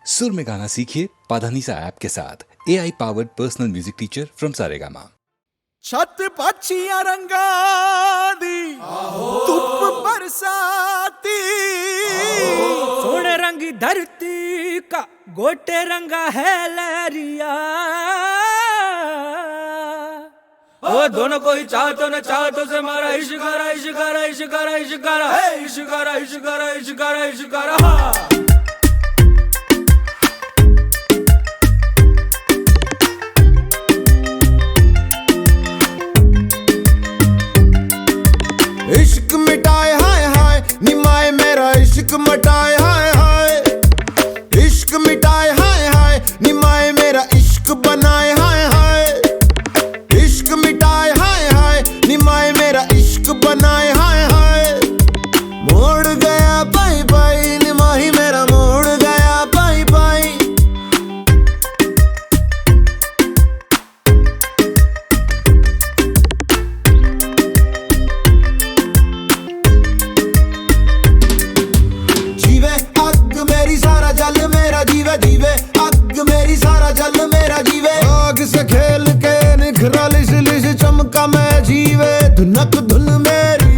सुर में गाना सीखिए पाधानीसा ऐप के साथ। AI powered personal music teacher from Saregama. छत पक्षियां रंगा दी धूप बरसाती, सोने रंगी धरती का गोटे रंगा है लहरिया। ओ दोनों को ही चाहतो न चाहतो से मारा इश्कारा इश्कारा इश्कारा इश्कारा है इश्कारा इश्कारा इश्कारा इश्कारा। इश्क मिटाए हाय हाय निमाए मेरा इश्क मिटाए हाय हाय, इश्क मिटाए हाय हाय निमाए मेरा इश्क बनाए हाय हाय, इश्क मिटाए हाय हाय निमाए मेरा इश्क बनाए हाय हाय। मोड़ गया बाई बाई निमाही मेरा मोड़ गया बाई बाई। जीवे अग मेरी सारा जल मेरा जीवे जीवे अग मेरी सारा जल मेरा जीवे। आग से खेल के निखरा लिस लिस चमका मैं जीवे। धुनक धुन मेरी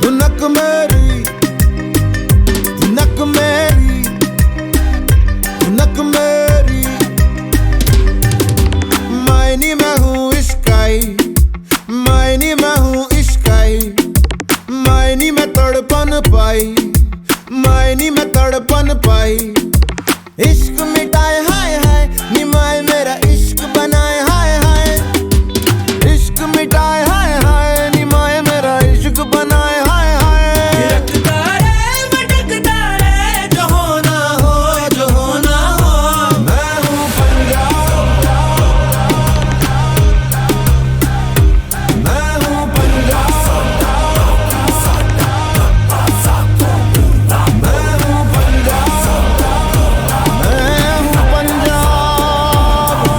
धुनक मेरी धुनक मेरी धुनक मेरी। मायनी मैं हूँ इश्काई मायनी मैं हूँ इश्काई, मायनी में तड़पन पाई मायनी में तड़पन पाई। इश्क मिटाए हाय हाय निमाए मेरा इश्क बनाए हाय हाय, इश्क मिटाए हाय हाय निमाए मेरा इश्क बनाए हाय हाय। थिरकता रे भटकता रे जो होना हो जो होना हो। मैं हूँ पंजाब मैं हूँ पंजाब मैं हूँ पंजाब मैं हूँ पंजाब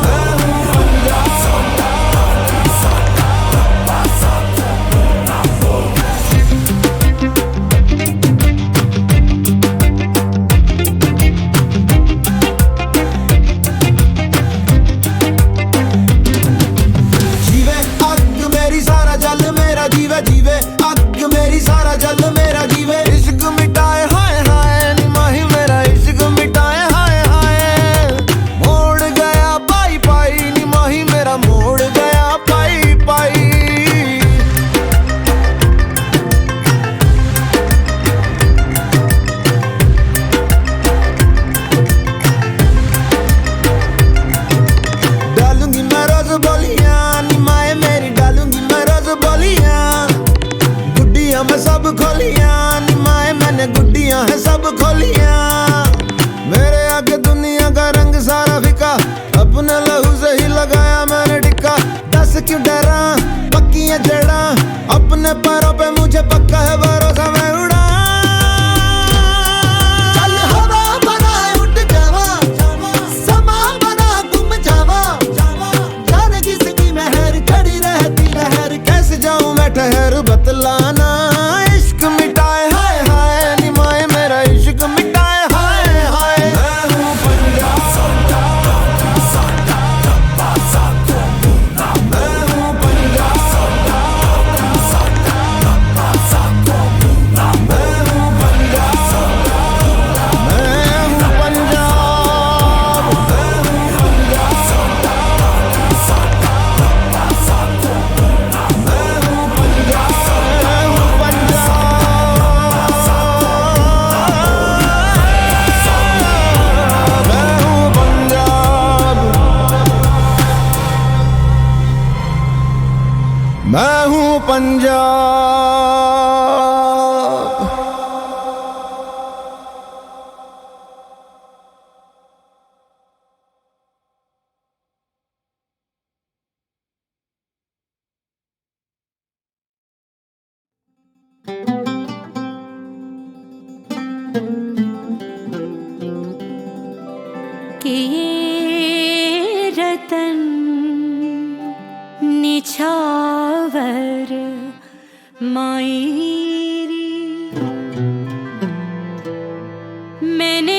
मैं हूँ जीवे अग मेरी सारा जल मेरा जीवे जीवे अग मेरी सारा जल मेरा जीवे। इश्क मिटाए हाय हाय निमाही मेरा इश्क मिटाए हाय हाय। मोड़ गया पाई पाई निमाही मेरा मोड़ गया पाई पाई। डालूंगी मैं रोज बोलियां निमाए मेरी डालूंगी मैं रोज बोलियां। गुड्डियां मैं सब खोलियां निमाए मैंने गुड्डियां है सब खोलियां। मेरे आगे दुनिया का रंग सारा फिका अपने लहू से ही लगाया मैंने टिक्का। दस क्यों डरा पक्की है जड़ा अपने पैरों पे मुझे पक्का है भरोसा मैं उड़ा। चल हवा बना उठ जावा समा बना गुम जावा। जाने किसकी मेहर खड़ी रहती लहर कैसे जाऊं मैं ठहर बतलाना। इश्क मिटाए हाय हाय निमाए मेरा इश्क मिटाए हाय हाय। मैं हूँ पंजाब मैं हूँ पंजाब मैं हूँ पंजाब मैं हूँ पंजाब मैं हूँ पंजाब। कि ये रतन निछावर मायरी मैंने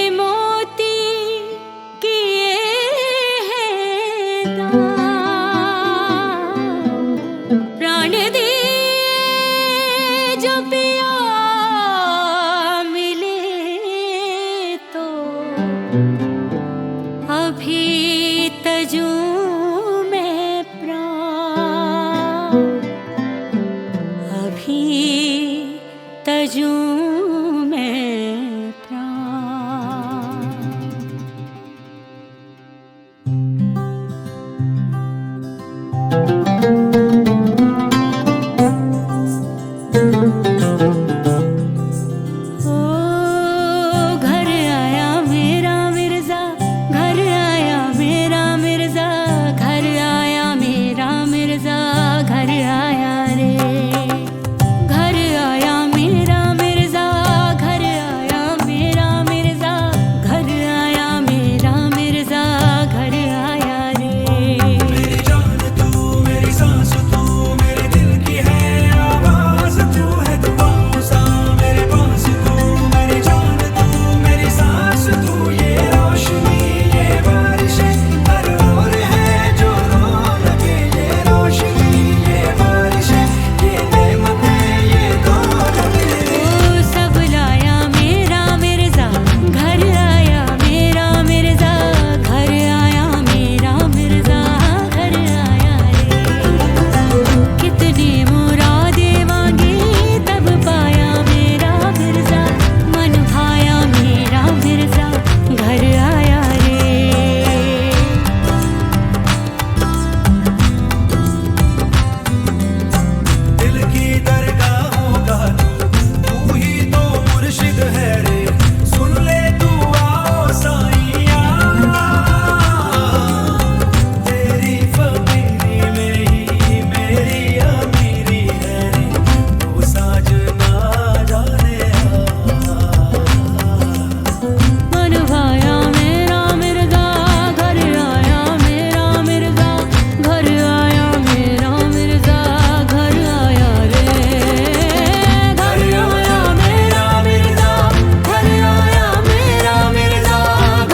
अभी तजूं में प्राण, अभी तजूं में प्राण। घर आया मेरा मिर्जा, घर आया मेरा मिर्जा, घर आया मेरा मिर्जा, घर आया रे। घर आया मेरा मिर्जा, घर आया मेरा मिर्जा, घर आया मेरा मिर्जा, घर आया रे। मेरी जान तू, मेरी सांस तू, मेरे दिल की है आवाज तू है दुआओं सा मेरे पास तू। मेरी जान तू, मेरी सांस तू, ये रोशनी ये बारिश हर ओर है जो रो लगे। ये रोशनी ये बारिश ये नेमतें ये दौलत। ओ सब लाया मेरा मिर्जा, घर आया मेरा मिर्जा, घर आया मेरा मिर्जा, घर आया रे। कितनी मुरादें मांगी तब पाया मेरा मिर्जा, मन भाया मेरा मिर्जा, घर आया रे। दिल की दरगाहों का तू ही तो मुर्शिद है रे। सुन ले तू आओ साईया, तेरी फकीरी में ही मेरी अमीरी है रे। तू साजना जाने मन भाया मेरा मिर्जा, घर आया मेरा मिर्जा, घर आया मेरा मिर्जा, घर आया रे। घर आया मेरा मिर्जा, घर आया मेरा मिर्जा,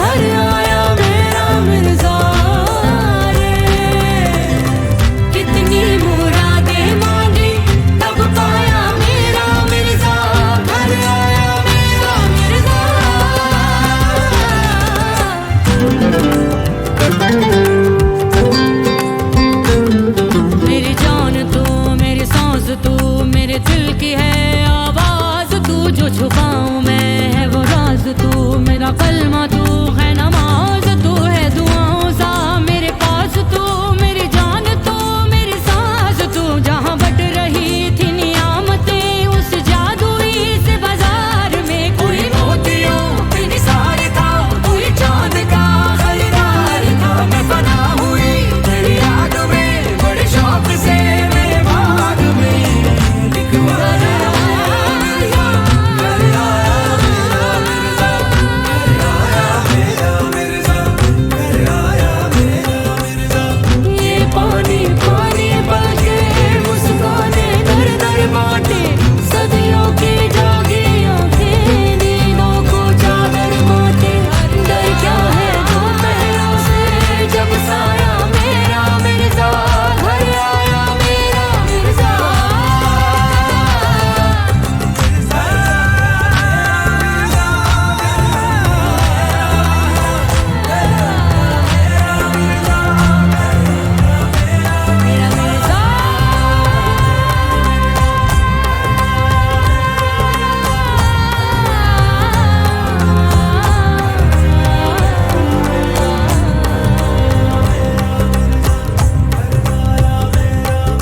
घर आया मेरा मिर्जा रे। कितनी मुरादें मांगी तब पाया मेरा मिर्जा, घर आया मेरा मिर्जा। मेरी जान तू, मेरी सांस तू, मेरे दिल की है आवाज तू। जो छुपाऊं मैं है वो राज तू, मेरा कलमा तू है नमाज तू है दुआओं सा मेरे पास तू। मेरी जान तू, मेरी सांस तू, जहाँ बट रही थी नियामतें उस जादुई से बाजार में। कोई मोतियों के निसार था, कोई चांद का खरीदार था। मैं फना हुई तेरी याद में बड़े शौक से मेरे बाग में लिखवाया ये पानी पानी बलके मुस्काने दर दर बांटे। सदियों की जागी आंखें नींदों को चादर बांटे। अंदर क्या है दो पहरों से जब साया मेरा मिर्जा, घर आया मेरा मिर्जा। मेरा मिर्जा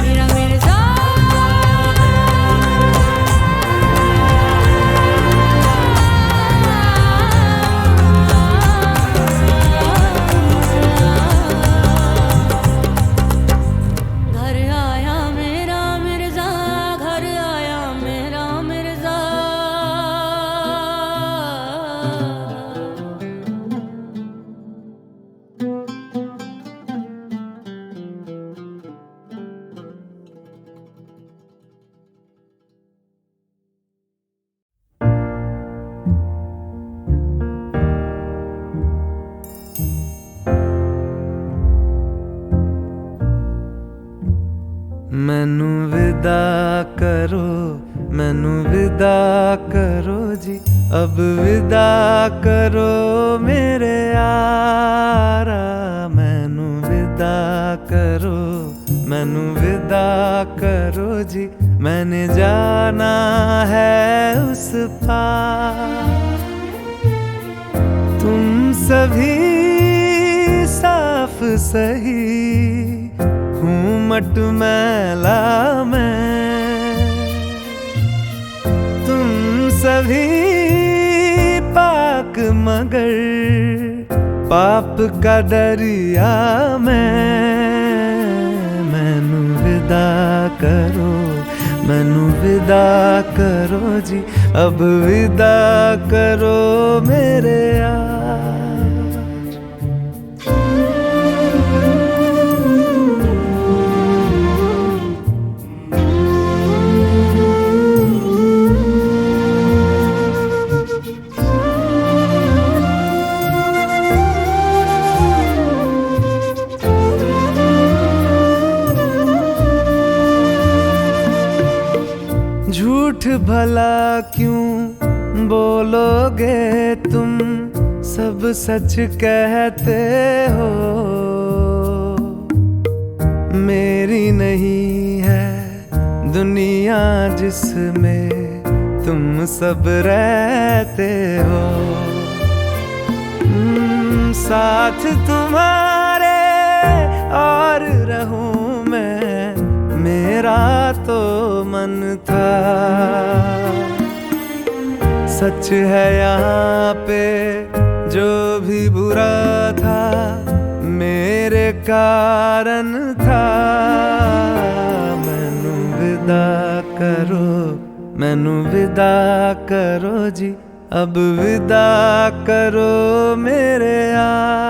मेरा मिर्जा। घर आया मेरा मिर्जा, घर आया मेरा मिर्जा। मैनू विदा करो, मैनू विदा करो जी, अब विदा करो मेरे यारा मैनू विदा करो, मैनू विदा करो जी, मैंने जाना है उस पार। तुम सभी साफ सही हूँ मटमैला मैं, तुम सभी पाक मगर पाप का दरिया मैनू विदा करो, मैनू विदा करो जी, अब विदा करो मेरे यार। झूठ भला क्यों बोलोगे तुम, सब सच कहते हो। मेरी नहीं है दुनिया जिसमें तुम सब रहते हो, साथ तुम्हारे और रहूं मैं, मेरा तो मन था। सच है यहाँ पे जो भी बुरा था मेरे कारण था। मैनू विदा करो, मैनू विदा करो जी, अब विदा करो मेरे यार।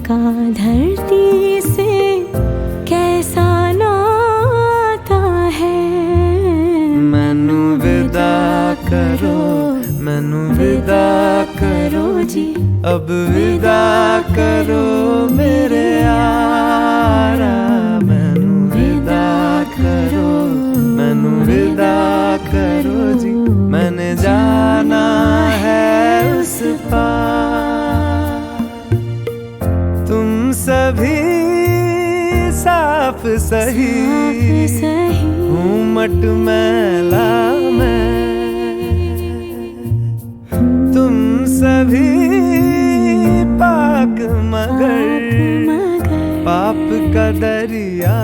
का धरती से कैसा नाता है। मैनू विदा करो, मैनू विदा करो जी, अब विदा करो मेरे यारा। मैनू विदा करो, मैनू विदा करो जी, मैंने जाना है उस पार। तुम सभी साफ सही हूँ मटमैला मैं, तुम सभी पाक मगर पाप का दरिया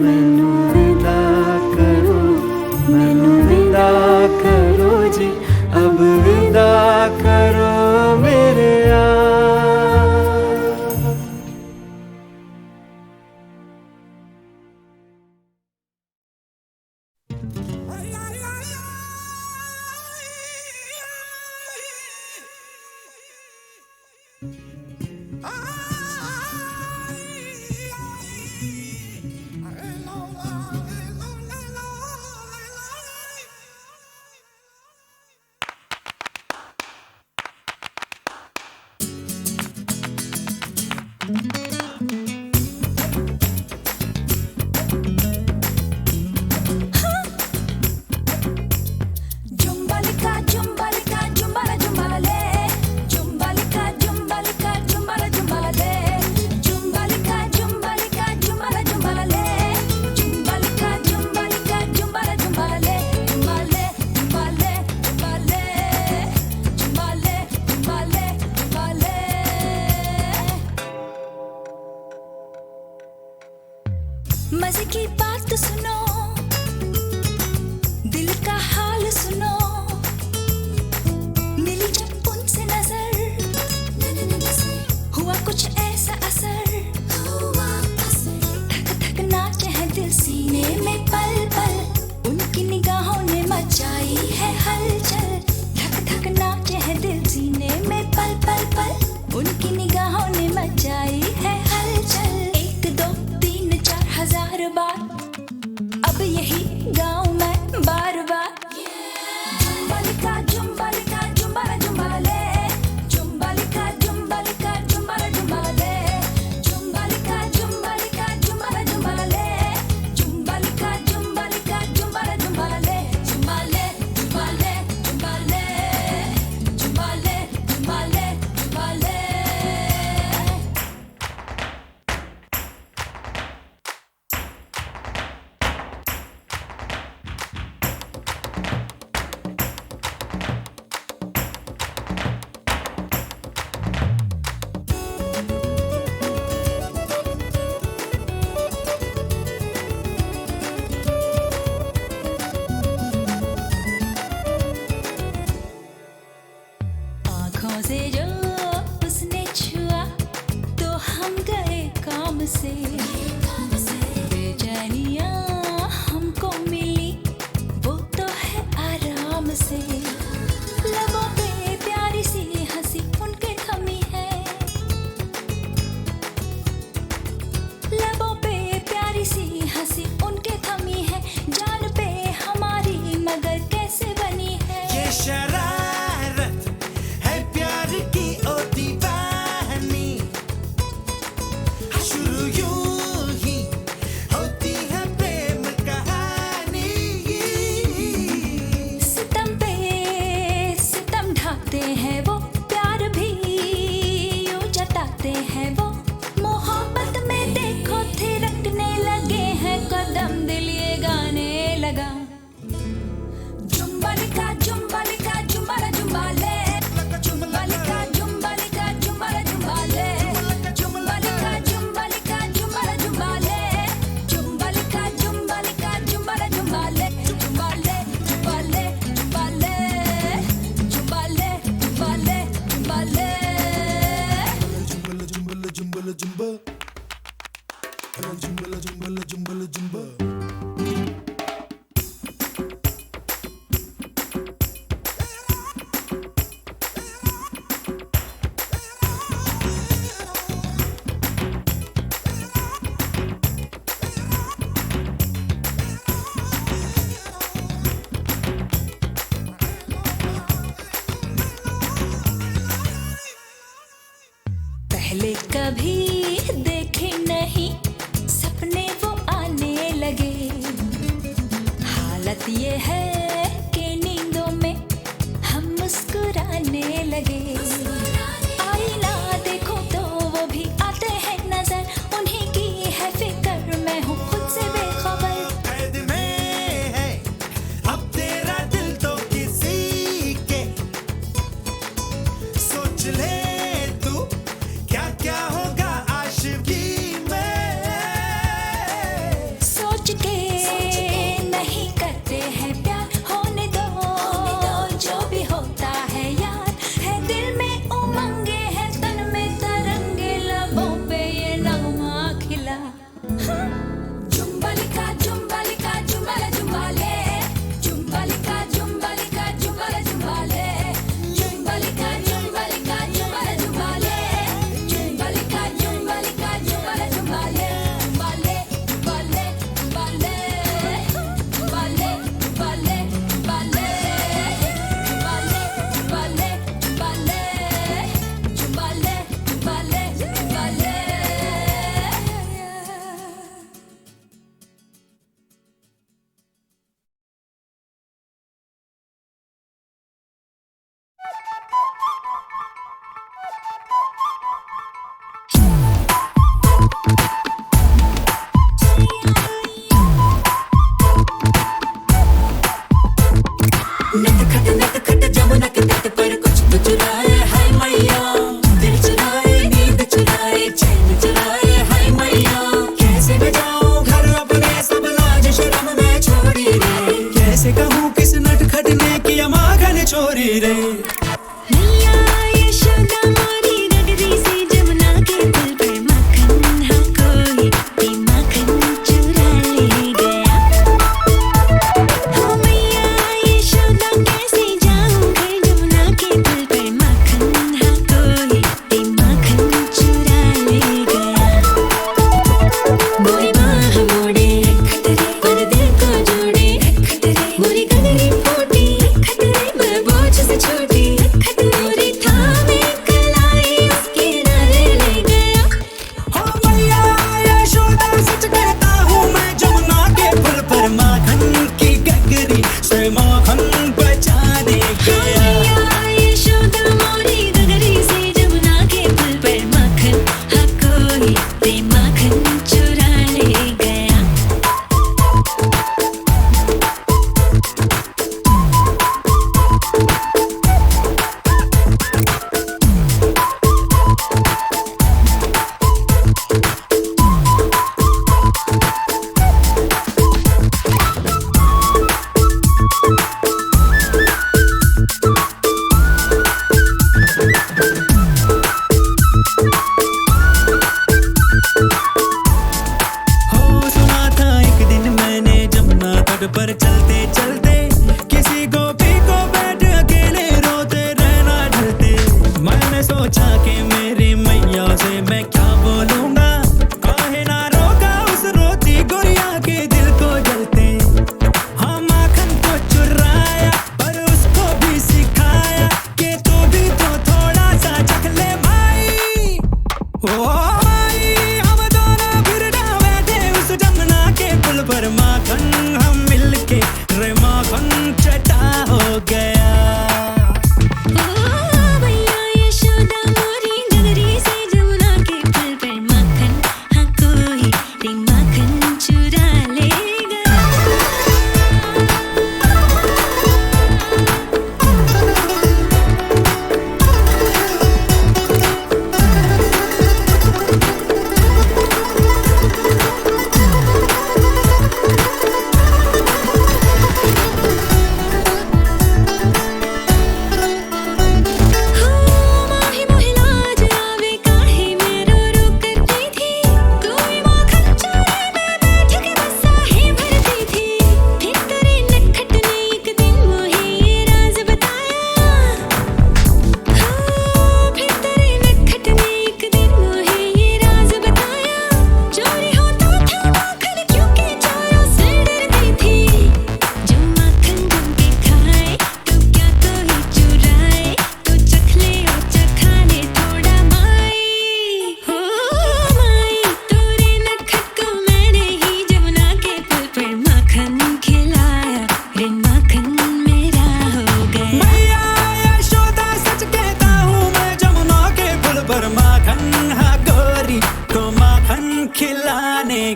मैनू विदा करो, मैनू विदा करो जी, अब विदा करो मेरे यार। हाथों से जो उसने छुआ तो हम गए काम से बेचैनियाँ हमको मिली वो तो है आराम से लबों पे प्यारी सी हंसी उनके थमी है लबों पे प्यारी सी हंसी उनके थमी है जान पे हमारी मगर कैसे बनी है ये शरारत है प्यार की ओ दीवानी शुरू यूं ही होती है प्रेम कहानी सितम पे सितम ढाते हैं वो प्यार भी यूं जताते हैं वो मोहब्बत में देखो थिरकने लगे हैं कदम दिल ये गाने लगा जुम्बालिका जुम्बालिका जुम्बाला जुम्बाले जुम्बालिका जुम्बालिका जुम्बाला जुम्बाले जुम्बालिका जुम्बालिका जुम्बाला जुम्बाले जुम्बालिका जुम्बालिका जुम्बाला जुम्बाले जुम्बाले जुम्बाले जुम्बाले जुम्बाले जुम्बाले जुम्बाले जुम्बल जुम्बल जुम्बल जुम्बल जुम्बल जुम्बल पहले कभी देखे नहीं सपने वो आने लगे हालत ये है कि नींदों में हम मुस्कुराने लगे आईना देखो तो वो भी आते हैं नजर उन्हीं की है फिक्र मैं हूँ खुद से बेखबर कैद में है अब तेरा दिल तो किसी के सोच ले तू क्या क्या होगा आशिकी में सोच के नहीं करते हैं प्यार होने दो जो भी होता है यार है दिल में उमंगे है तन में तरंगे लबों पे ये नगमा खिला जुम्बालिका जुम्बालिका जुम्बाला जुम्बाले जुम्बालिका जुम्बालिका जुम्बाला जुम्बाले जुम्बालिका जुम्बालिका जुम्बाला जुम्बाले जुम्बालिका जुम्बालिका जुम्बाला जुम्बाले जुम्बाले जुम्बाले जुम्बाले जुम्बाले जुम्बाले जुम्बाले जुम्बाले जुम्बाले जुम्बाले जुम्बाले नट खट जमुना के तट पर कुछ तो चुराए हाय मैया दिल चुराए नींद चुराए चैन चुराए हाय मैया कैसे बजाऊं घर अपने सब लाज शर्म में छोड़ी रे कैसे कहूँ किस नट खट ने किया माखन चोरी रे मैया यशोदा मोरी नगरी से जमुना के पुल पर मक्खन हा कोई ये मक्खन चुरा ले गया हो मैया यशोदा कैसे जाऊं घर जमुना के पुल पर मक्खन हा कोई ये मक्खन चुरा ले गया मोरी बाह मोड़े पर दिल को जोड़े मोरी गगरी फूटी मैं बोझ से छोटी मोरी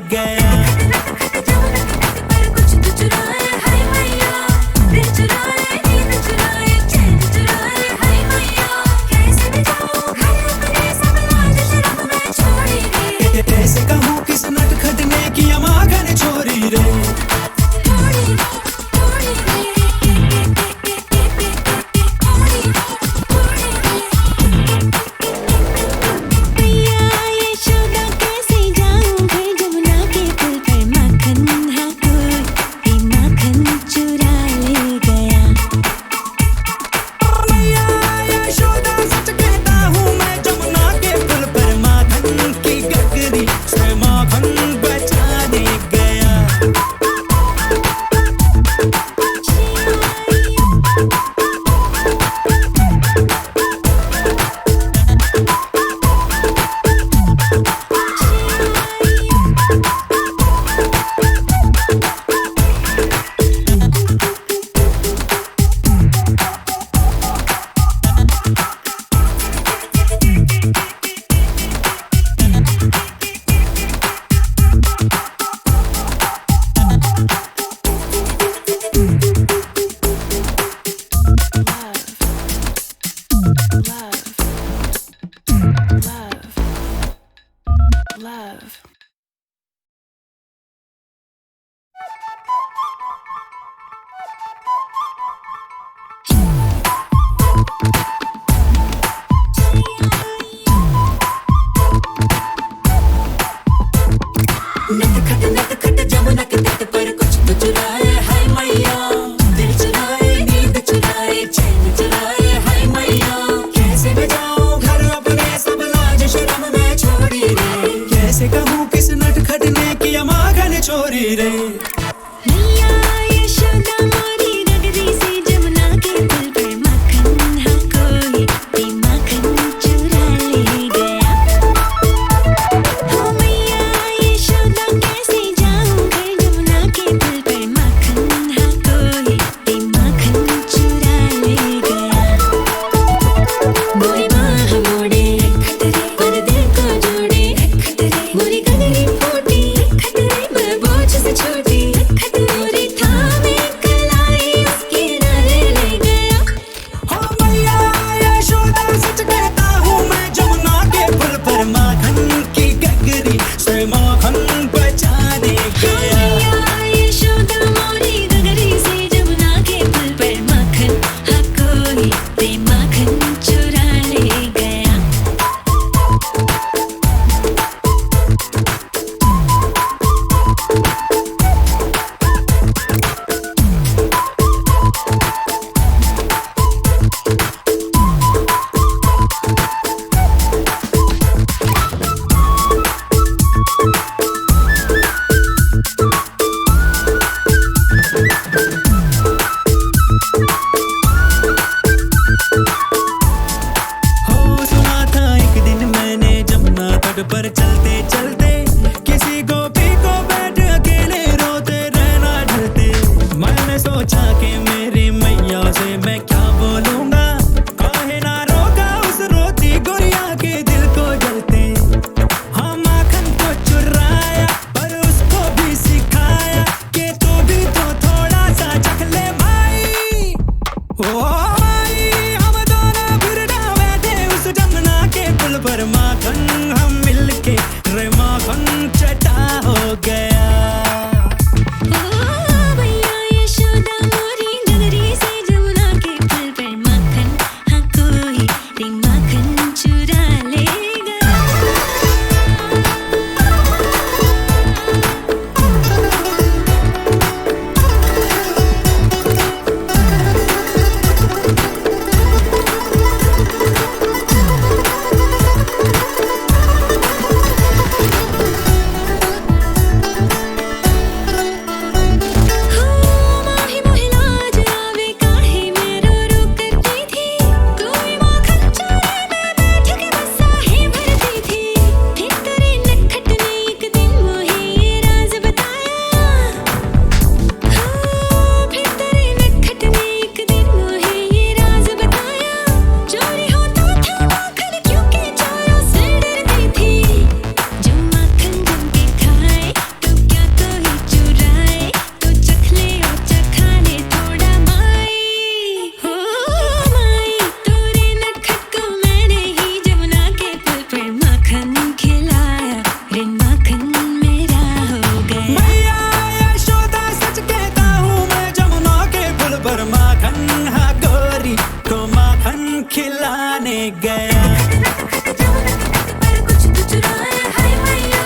गया। पर कुछ तो चुराए हाय मैया, दिल चुराए, नींद चुराए, चैन चुराए हाय मैया। कैसे बचाऊं घर अपने सब लाज शर्म में छोड़ी रे। कैसे कहूँ किस नटखट ने किया माखन चोरी रे। थोड़ी रे, थोड़ी रे, मैया यशोदा कैसे जाऊं घर जमुना के पुल पर। माखन हाँ कोई माखन चुरा ले गया। मैया यशोदा सच कहता हूँ मैं, जमुना के पुल पर माखन की गगरी से माखन बचाने गया। नटखट जमुना के तट पर कुछ तो चुराए हाय मैया। दिल चुराए, नींद चुराए, चैन चुराए हाय मैया। कैसे बजाऊं घर अपने सब लाज शर्म में छोड़ी रे। कैसे कहूँ किस नटखट ने किया माखन चोरी रे। मैया यशोदा मोरी नगरी से जमुना के पुल पर। माखन हाँ कोई माखन चुरा ले गया। हो मैया यशोदा कैसे जाऊं घर जमुना के पुल पर। माखन हाँ कोई माखन चुरा ले गया। मोरी बाह मोड़े पर दिल को जोड़े, मोरी गगरी फूटी मैं बोझ से छोटी। मोरी थामे कलाई उसकी नारे ले गया। हो मैया यशोदा सच कहता हूँ मैं, जमुना के पुल पर माखन की गगरी से माखन बचाने गया। मैया यशोदा मोरी गगरी से जमुना के पुल पर। माखन हाँ कोई माखन चुरा ले गया। हो सुना था एक दिन मैंने जमुना तट पर चलते चलते, किसी गोपी को बैठ अकेले रोते रहना ढलते। मैंने सोचा कि मेरी मैया से मैं क्या बोलूंगा, काहे ना रोका उस रोती गुड़िया के दिल को जलते। हाँ माखन को चुराया पर उसको भी सिखाया कि तू भी तो थोड़ा सा चख ले माई। ओ माई हम दोनों फिर डावे थे उस जमुना के पुल पर। माखन हम मिलके रे माखन चटा हो गया। ओ मैया यशोदा मोरी नगरी से जमुना के पुल पर। गया। पर कुछ तो चुराए हाय मैया,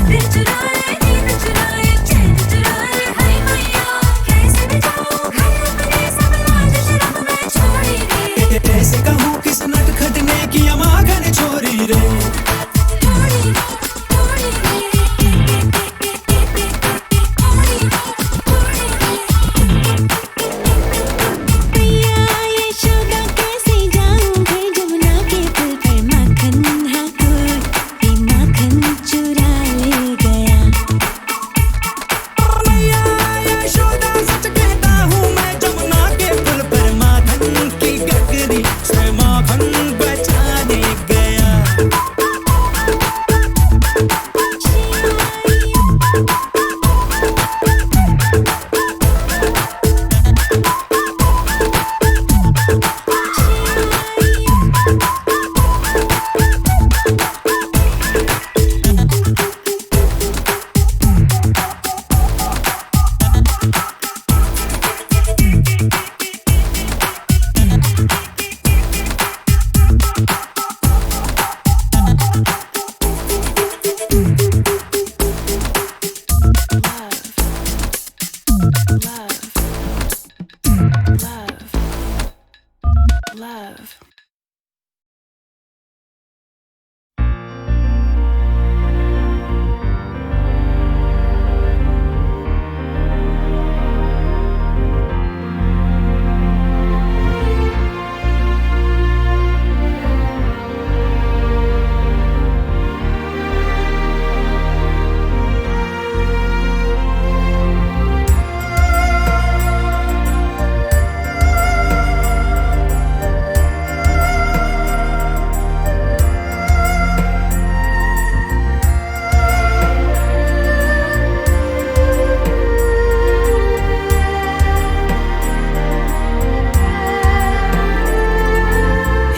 दिल चुराए नींद चुराए चैन चुराए हाय मैया, कैसे बचाऊं घर अपने सब राज शर्म में छोड़ी रे, कैसे कहूँ किस नटखट ने किया माखन चोरी रे। छोड़ी रे, छोड़ी रे, मैया यशोदा कैसे जाऊं घर जमुना के पुल पर, माखन हाँ कोई माखन चुरा ले गया। मैया यशोदा सच कहता हूँ मैं, जमुना के पुल पर माखन की गगरी से माखन बचाने गया। Love.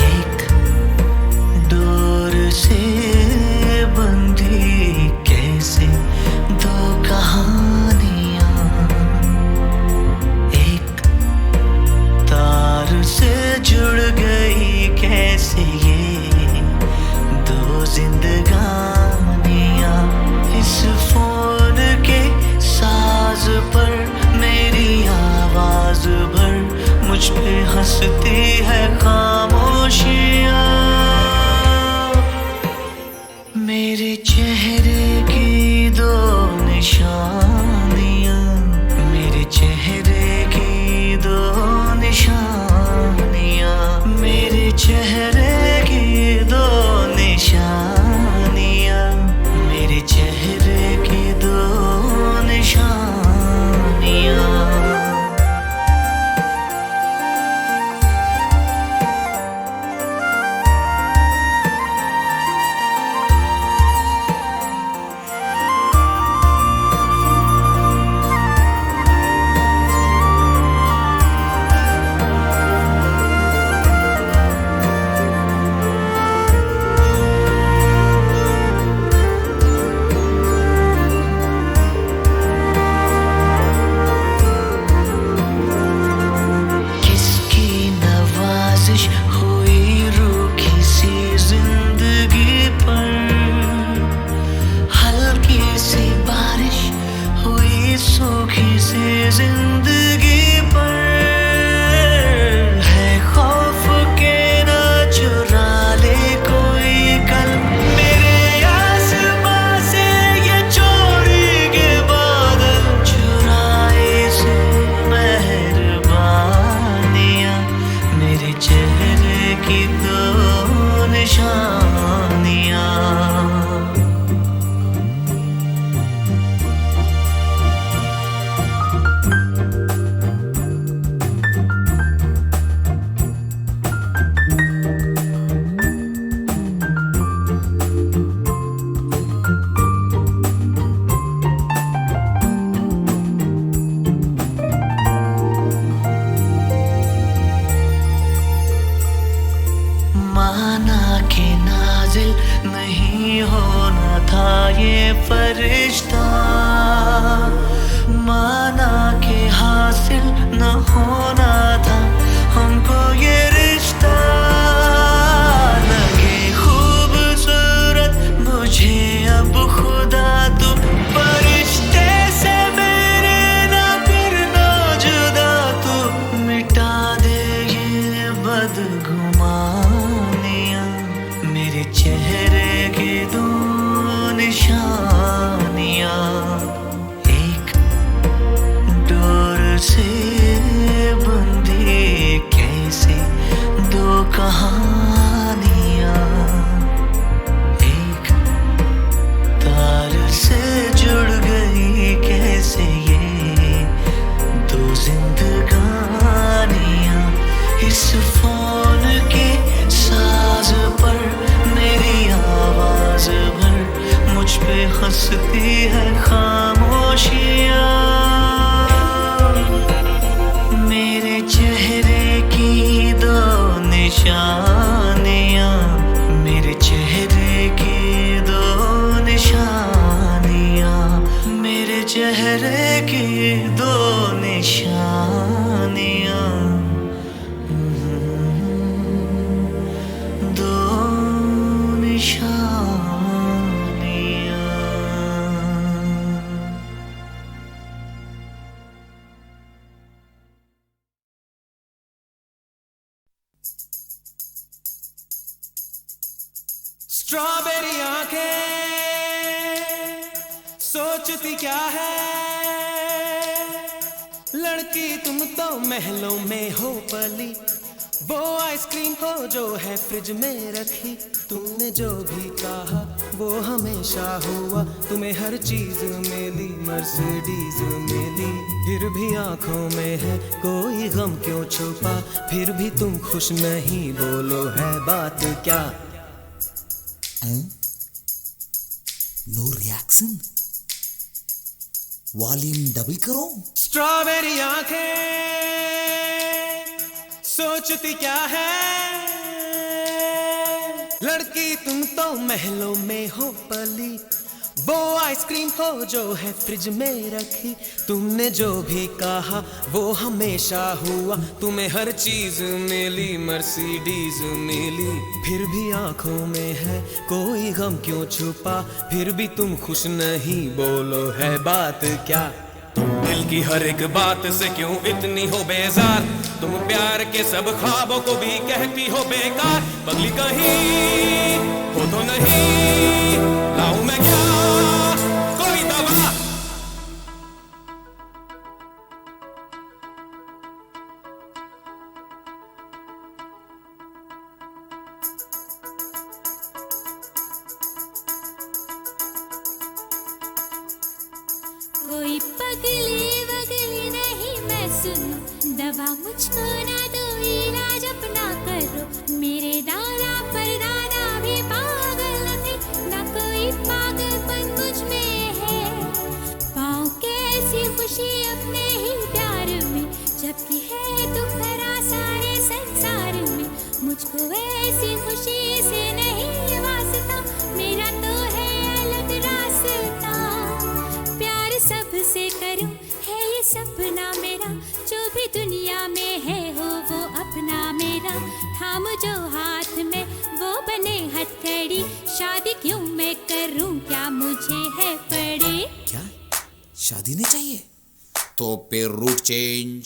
एक डोर से बंधी कैसे दो कहानियां, एक तार से जुड़ गई कैसे ये दो जिंदगानियां। इस फोन के साज पर मेरी आवाज भर, मुझ पे हंसती है खामोशियां। मेरे चेहरे की दो निशानियां, मेरे चेहरे की दो निशानियां, मेरे चेहरे की दो निशानियां, मेरे चेहरे की दो निशानियां। किसकी नवाजिश हुई रूखी सी जिंदगी पर, हल्की सी बारिश हुई सूखी सी जिंदगी पर। है खौफ के ना चुरा ले कोई कल मेरे आसमां से ये चोरी के बादल, चुराए से मेहरबानियां, मेरे चेहरे की दो निशानियां। माना के नाजिल नहीं होना था ये फरिश्ता, माना के हासिल न होना था हमको ये रिश्ता। बदगुमानियां, मेरे चेहरे की दो निशानियां, एक डोर से बंधी कैसे दो कहानियां, एक तार से जुड़ गई कैसे ये दो जिंदगानियां। इस फोन के साज पर मेरी आवाज भर मुझ पे हंसती है खामोशियां, मेरे चेहरे की दो निशानियां, मेरे चेहरे की दो निशानियां, मेरे चेहरे की दो निशानियां, दो निशानियां। स्ट्रॉबेरी आंखें सोचती क्या है, लड़की तुम तो महलों में हो पली, वो आइसक्रीम हो जो है फ्रिज में रखी। तुमने जो भी कहा वो हमेशा हुआ, तुम्हें हर चीज मिली, मर्सिडीज मिली, फिर भी आंखों में है कोई गम क्यों छुपा, फिर भी तुम खुश नहीं, बोलो है बात क्या। नो रिएक्शन, वॉल्यूम डबल करो। स्ट्रॉबेरी आंखें सोचती क्या है, लड़की तुम तो महलों में हो पली, वो आइसक्रीम हो जो है फ्रिज में रखी। तुमने जो भी कहा वो हमेशा हुआ, तुम्हें हर चीज मिली, मर्सिडीज मिली, फिर भी आंखों में है कोई गम क्यों छुपा, फिर भी तुम खुश नहीं, बोलो है बात क्या। तुम दिल की हर एक बात से क्यों इतनी हो बेजार, तुम प्यार के सब ख्वाबों को भी कहती हो बेकार। पगली कहीं हो तो नहीं, लाऊं मैं क्या कोई दवा। कोई पगली वगली नहीं मैं सुनूं, दवा मुझको ना दो, इलाज अपना करो। मेरे दादा परदादा भी पागल थे, ना कोई पागलपन मुझ में है। पाऊं कैसी खुशी अपने ही प्यार में, जबकि है दुख भरा सारे संसार में। मुझको ऐसी खुशी से नहीं वास्ता, मेरा तो है अलग रास्ता। प्यार सबसे करूं है ये सपना मेरा, जो भी दुनिया में है हो वो अपना मेरा। थाम जो हाथ में वो बने हथकड़ी, शादी क्यों मैं करूं क्या मुझे है पड़े। क्या शादी नहीं चाहिए तो फिर रूट चेंज।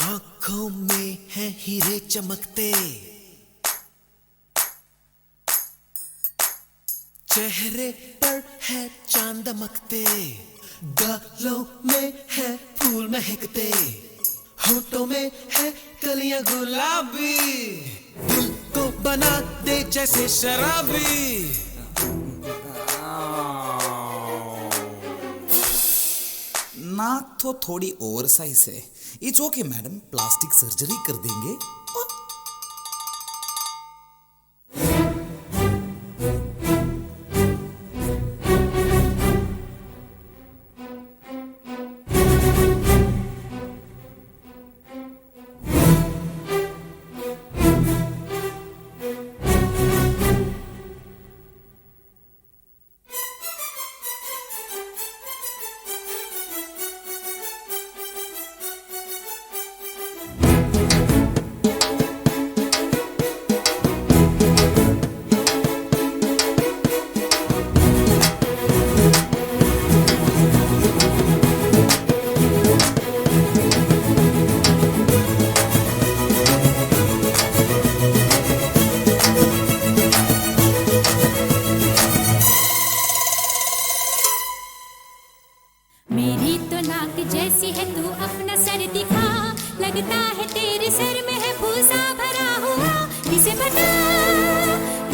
आंखों में है हीरे चमकते, चेहरे पर है चांद दमकते, गालों में है फूल महकते, होठों में है कलियां गुलाबी, दिल को बना दे जैसे शराबी। ना तो थोड़ी ओवर साइज है। It's okay madam, plastic surgery कर देंगे।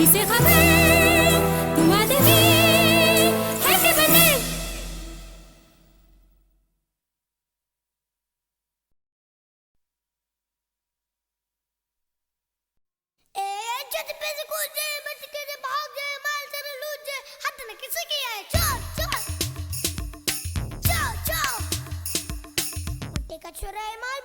इसे खबर तू आदमी है कि बंदे जद पैसे खोल दे मत के भाग गए माल तेरे लूट दे हाथ में किसे किया है चल चल चल चल मुट्ठी का चुराए माल